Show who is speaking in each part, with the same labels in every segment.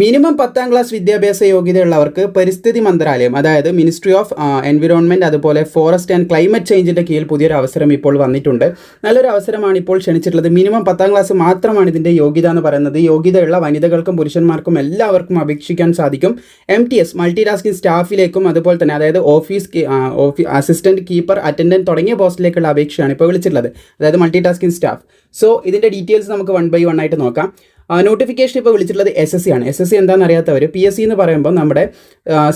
Speaker 1: Minimum 10ാം class വിദ്യാഭ്യാസ യോഗ്യതയുള്ളവർക്ക് പരിസ്ഥിതി മന്ത്രാലയം, അതായത് മിനിസ്ട്രി ഓഫ് എൻവിറോൺമെൻറ്റ് അതുപോലെ ഫോറസ്റ്റ് ആൻഡ് ക്ലൈമറ്റ് ചേഞ്ചിൻ്റെ കീഴിൽ പുതിയൊരു അവസരം ഇപ്പോൾ വന്നിട്ടുണ്ട്. നല്ലൊരു അവസരമാണ് ഇപ്പോൾ ക്ഷണിച്ചിട്ടുള്ളത്. മിനിമം 10ാം ക്ലാസ് മാത്രമാണ് ഇതിൻ്റെ യോഗ്യത എന്ന് പറയുന്നത്. യോഗ്യതയുള്ള വനിതകൾക്കും പുരുഷന്മാർക്കും എല്ലാവർക്കും അപേക്ഷിക്കാൻ സാധിക്കും. MTS മൾട്ടി ടാസ്കിംഗ് സ്റ്റാഫിലേക്കും അതുപോലെ തന്നെ അതായത് ഓഫീസ് അസിസ്റ്റൻറ്റ്, കീപ്പർ, അറ്റൻഡൻറ്റ് തുടങ്ങിയ പോസ്റ്റിലേക്കുള്ള അപേക്ഷയാണ് ഇപ്പോൾ വിളിച്ചിട്ടുള്ളത്, അതായത് മൾട്ടി ടാസ്കിംഗ് സ്റ്റാഫ്. സോ ഇതിൻ്റെ ഡീറ്റെയിൽസ് നമുക്ക് 1 by 1 ആയിട്ട് നോക്കാം. നോട്ടിഫിക്കേഷൻ ഇപ്പോൾ വിളിച്ചിട്ടുള്ളത് SSC ആണ്. SSC എന്താണെന്ന് അറിയാത്തവർ, PSC എന്ന് പറയുമ്പോൾ നമ്മുടെ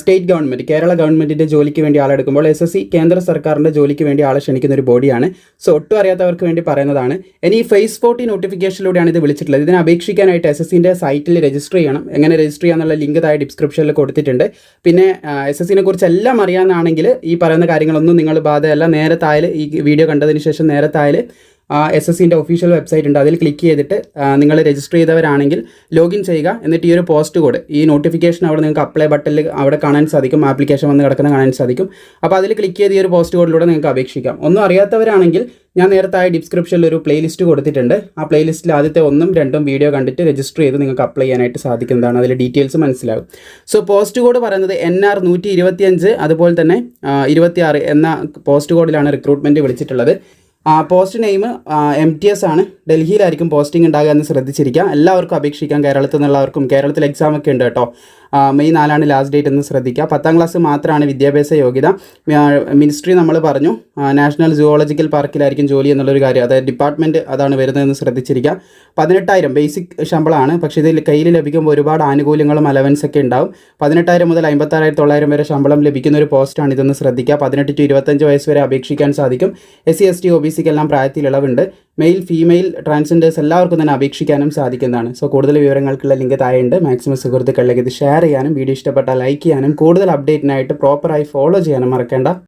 Speaker 1: സ്റ്റേറ്റ് ഗവൺമെൻറ്, കേരള ഗവൺമെൻറ്റിൻ്റെ ജോലിക്ക് വേണ്ടി ആളെടുക്കുമ്പോൾ SSC കേന്ദ്ര സർക്കാരിൻ്റെ ജോലിക്ക് വേണ്ടി ആളെ ക്ഷണിക്കുന്ന ഒരു ബോഡിയാണ്. സോ ഒട്ടും അറിയാത്തവർക്ക് വേണ്ടി പറയുന്നതാണ്. ഇനി ഫേസ് 40 നോട്ടിഫിക്കേഷനിലൂടെയാണ് ഇത് വിളിച്ചിട്ടുള്ളത്. ഇതിനെ അപേക്ഷിക്കാനായിട്ട് SSCൻ്റെ സൈറ്റിൽ രജിസ്റ്റർ ചെയ്യണം. എങ്ങനെ രജിസ്റ്റർ ചെയ്യാന്നുള്ള ലിങ്ക് താഴെ ഡിസ്ക്രിപ്ഷനിൽ കൊടുത്തിട്ടുണ്ട്. പിന്നെ SSCനെ കുറിച്ച് എല്ലാം അറിയാമെന്നാണെങ്കിൽ ഈ പറയുന്ന കാര്യങ്ങളൊന്നും നിങ്ങൾ ബാധയല്ല. നേരെ താഴെ ഈ വീഡിയോ കണ്ടതിന് ശേഷം നേരെ താഴെ SSCൻ്റെ ഒഫീഷ്യൽ വെബ്സൈറ്റ് ഉണ്ട്. അതിൽ ക്ലിക്ക് ചെയ്തിട്ട് നിങ്ങൾ രജിസ്റ്റർ ചെയ്തവരാണെങ്കിൽ ലോഗിൻ ചെയ്യുക. എന്നിട്ട് ഈ ഒരു പോസ്റ്റ് കോഡ്, ഈ നോട്ടിഫിക്കേഷൻ അവിടെ നിങ്ങൾക്ക് അപ്ലൈ ബട്ടണിൽ അവിടെ കാണാൻ സാധിക്കും, ആപ്ലിക്കേഷൻ വന്ന് കിടക്കുന്ന കാണാൻ സാധിക്കും. അപ്പോൾ അതിൽ ക്ലിക്ക് ചെയ്ത് ഈ ഒരു പോസ്റ്റ് കോഡിലൂടെ നിങ്ങൾക്ക് അപേക്ഷിക്കാം. ഒന്നും അറിയാത്തവരാണെങ്കിൽ ഞാൻ നേരത്തെ ഡിസ്ക്രിപ്ഷനിൽ ഒരു പ്ലേലിസ്റ്റ് കൊടുത്തിട്ടുണ്ട്. ആ പ്ലേലിസ്റ്റിൽ ആദ്യത്തെ 1ഉം 2ഉം വീഡിയോ കണ്ടിട്ട് രജിസ്റ്റർ ചെയ്ത് നിങ്ങൾക്ക് അപ്ലൈ ചെയ്യാനായിട്ട് സാധിക്കുന്നതാണ്. അതിൽ ഡീറ്റെയിൽസ് മനസ്സിലാകും. സോ പോസ്റ്റ് കോഡ് പറയുന്നത് NR 125 അതുപോലെ തന്നെ 26 എന്ന പോസ്റ്റ് കോഡിലാണ് റിക്രൂട്ട്മെൻറ്റ് വിളിച്ചിട്ടുള്ളത്. പോസ്റ്റ് നെയിം MTS ആണ്. ഡൽഹിയിലായിരിക്കും പോസ്റ്റിംഗ് ഉണ്ടാകുക എന്ന് ശ്രദ്ധിച്ചിരിക്കുക. എല്ലാവർക്കും അപേക്ഷിക്കാം. കേരളത്തിൽ നിന്നുള്ളവർക്കും. കേരളത്തിൽ എക്സാമൊക്കെ ഉണ്ട് കേട്ടോ. May 4 ലാസ്റ്റ് ഡേറ്റ് എന്ന് ശ്രദ്ധിക്കുക. 10ാം ക്ലാസ് മാത്രമാണ് വിദ്യാഭ്യാസ യോഗ്യത. മിനിസ്ട്രി നമ്മൾ പറഞ്ഞു, നാഷണൽ സുവോളജിക്കൽ പാർക്കിലായിരിക്കും ജോലി എന്നുള്ളൊരു കാര്യം, അതായത് ഡിപ്പാർട്ട്മെൻറ്റ് അതാണ് വരുന്നതെന്ന് ശ്രദ്ധിച്ചിരിക്കുക. 18,000 ബേസിക് ശമ്പളമാണ്. പക്ഷേ ഇതിൽ കയ്യിൽ ലഭിക്കുമ്പോൾ ഒരുപാട് ആനുകൂല്യങ്ങളും അലവൻസൊക്കെ ഉണ്ടാവും. 18,000 മുതൽ 56,900 വരെ ശമ്പളം ലഭിക്കുന്ന ഒരു പോസ്റ്റാണ് ഇതെന്ന് ശ്രദ്ധിക്കുക. 18 to 25 വയസ്സ് വരെ അപേക്ഷിക്കാൻ സാധിക്കും. SC ST OBCക്ക് എല്ലാം പ്രായത്തിൽ ഇളവുണ്ട്. മെയിൽ, ഫീമെയിൽ, ട്രാൻസ്ജെൻഡേഴ്സ് എല്ലാവർക്കും തന്നെ അപേക്ഷിക്കാനും സാധിക്കുന്നതാണ്. സോ കൂടുതൽ വിവരങ്ങൾക്കുള്ള ലിങ്ക് താഴെയുണ്ട്. മാക്സിമം സുഹൃത്തുക്കളിലേക്ക് ഇത് ഷെയർ ചെയ്യാനും വീഡിയോ ഇഷ്ടപ്പെട്ടാൽ ലൈക്ക് ചെയ്യാനും കൂടുതൽ അപ്ഡേറ്റിനായിട്ട് പ്രോപ്പറായി ഫോളോ ചെയ്യാനും മറക്കേണ്ട.